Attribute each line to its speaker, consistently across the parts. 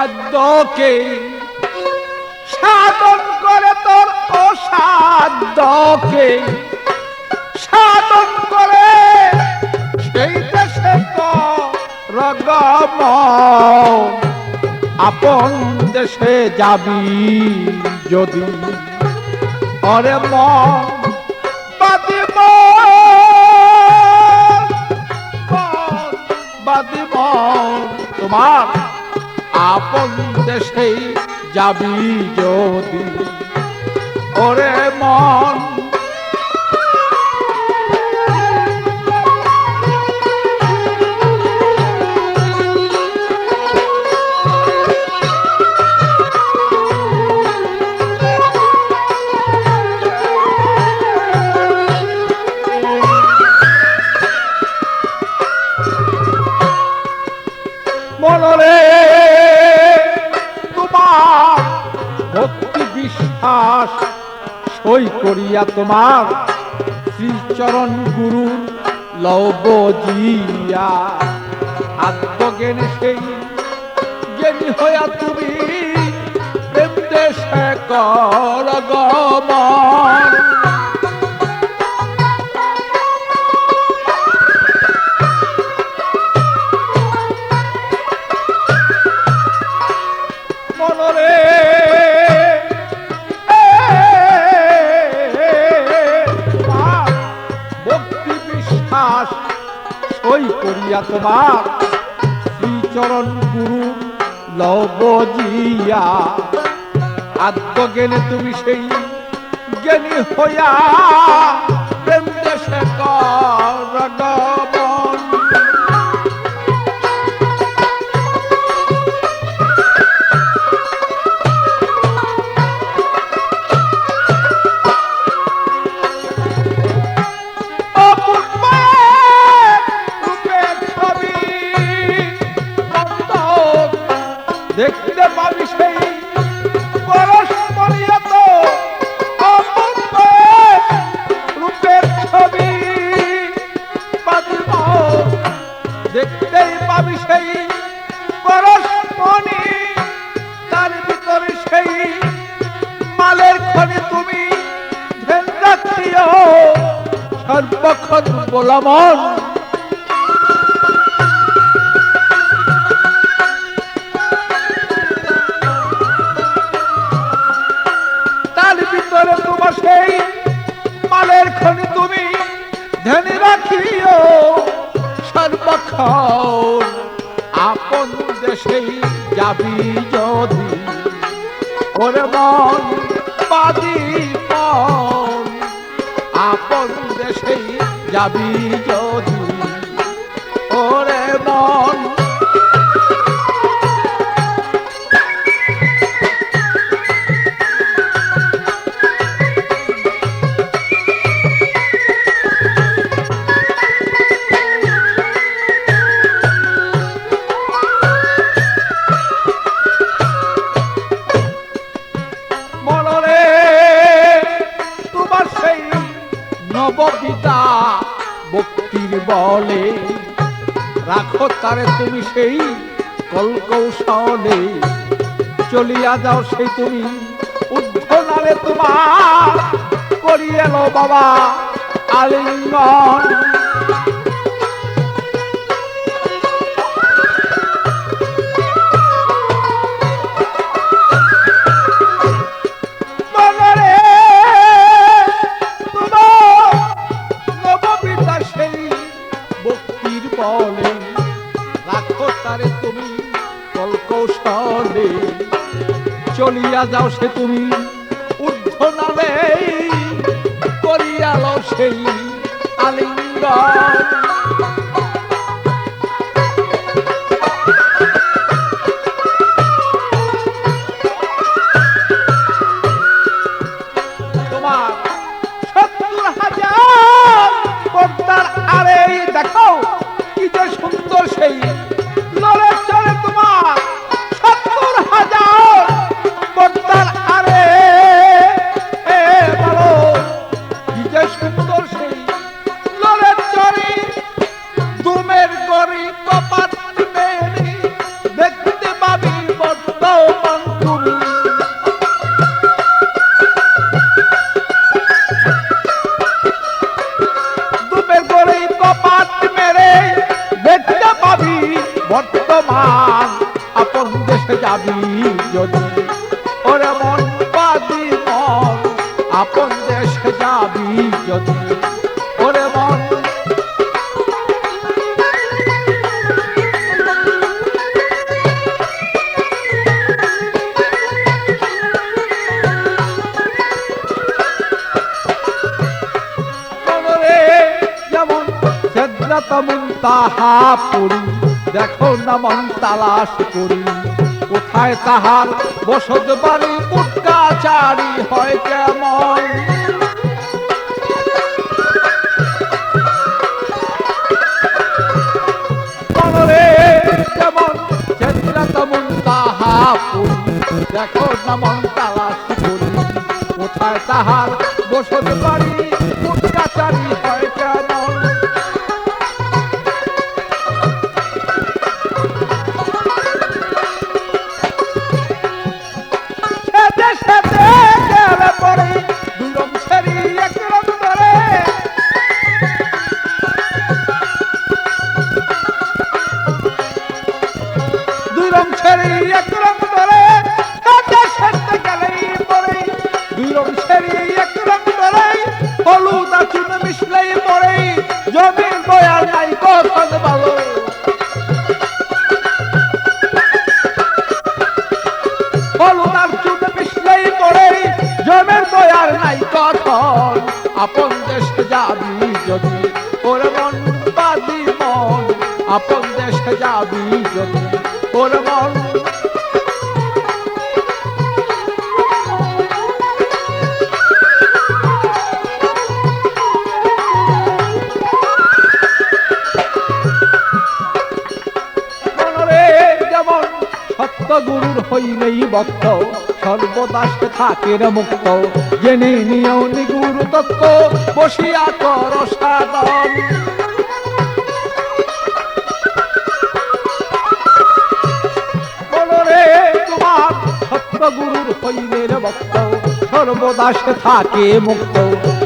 Speaker 1: অসাধ্যকে সাধন করে, তোর অসাধ্যকে সাধন করে সেই দেশে রগম আপন দেশে যাবি যদি অরে মন বাদিব বাদিব তোমার আপন দেশে যাবি যদি ওরে মন মনরে তোমার ভক্তি বিশ্বাস সই করিয়া তোমার শ্রীচরণ গুরু লব জিয়া আত্মজ্ঞান সেই জ্ঞানী হইয়া তুমি প্রেম দেশে কর গমন সই করিয়া তোমার শ্রীচরণ গুরু লব জিয়া আত্মজ্ঞানে তুমি সেই জ্ঞানী হইয়া প্রেম দেশে কর গমন দেখতে পাবি সেই পরস্পরিয়ত রূপের ছবি দেখতেই পাবি সেই পরস্পরি তার ভিতরে সেই মালের খনি তুমি ধ্যান রাখিও সর্বক্ষণ বলামন তোমার সেই মালের খনি তুমি ধ্যানে রাখিও সর্বক্ষণ আপন দেশেই যাবি যদি ওরে মন বাদিপন আপন দেশেই যাবি যদি ওরে মন নববিদা ভক্তির বলে রাখো তারে তুমি সেই কলকৌশলে চলিয়া যাও সেই তুমি উদ্ধনারে তোমার করিয়ে লো বাবা আলিঙ্গন রাখো তারে তুমি কলকৌশলে চলিয়া যাও সে তুমি ঊর্ধ্বনালে করিয়া লও সেই আলিঙ্গন তোমার ৭০,০০০ পর্দার আরে দেখো কি যে সুন্দর সেই লড়ে চলে তোমার ৭০,০০০ পর্দার আরে বলো কি যে সুন্দর সেই লড়ে চলে যদি ওরে মন বাদি মন আপন দেশে যাবি যদি ওরে মন যেমন সেদ্রাত মুনতাহা পুরী দেখো না মন তালাশ করি কোথায় তাহার বসত বাড়ি উটকাচারি হয় কেমন মনরে যেমন সেদ্রাত মুনতাহা পুরী দেখো না মন তালাশ করি কোথায় তাহার বসত বাড়ি উটকাচারি হয় কেমন জমির বয়ার নাই কখন ভালো হলুদার চুন মিশলেই পড়ে জমির বয়ার নাই কখন আপন দেশে যাবি যদি ওর মন বাদি মন আপন দেশে যাবি যদি ওর মন গুরুর হইলেই ভক্ত সর্বদা সে থাকে মুক্ত জেনে নিয়েও নিগুর তত্ত্ব বসিয়া কর সাধন বলরে তোমার সত্য গুরুর হইলে ভক্ত সর্বদা সে থাকে মুক্ত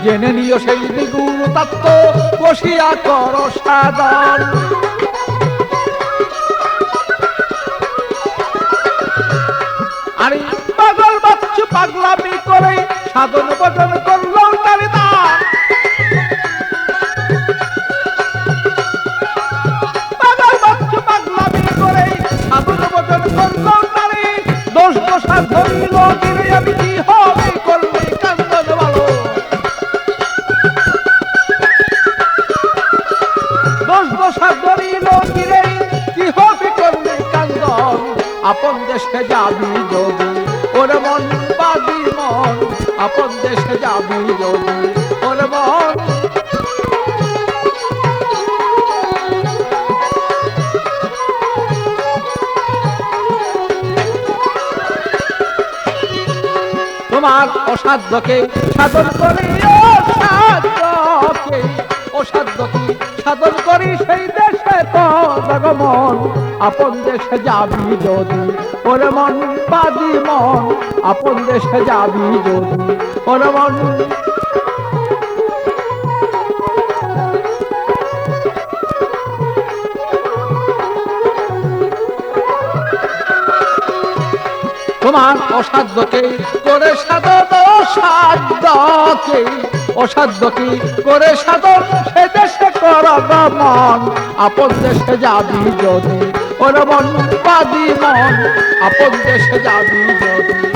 Speaker 1: জেনে নিও সেই নিগুর তত্ত্ব বসিয়া কর সাধন আরে পাগল বাচ্চু পাগলামি করে সাধন ভজন করলো তারি দান পাগল বাচ্চু পাগলামি করে সাধন ভজন করলো তারি দোষ দোষা ধরিল গিরে আমি কি হবে করলে কান্দন ভালো দোষ দোষা ধরিল গিরে কি হবে করলে কান্দন আপন দেশে যাবি যদি ওরে মন বাদি মন আপন দেশে যাবি যদি ওরে মন তোমার অসাধ্যকে সাধন করি অসাধ্যকে সাধন করি সেই দেশে তো জগমন আপন দেশে যাবি যদি ওরে মন বাদি মন আপন দেশে যাবি যদি ওরে মন তোমার অসাধ্যকে করে সাধন অসাধ্যকে করে সাধন সে দেশে কর মন আপন দেশে যাবি যদি ওরে মন বাদি মন আপন দেশে যাবি যদি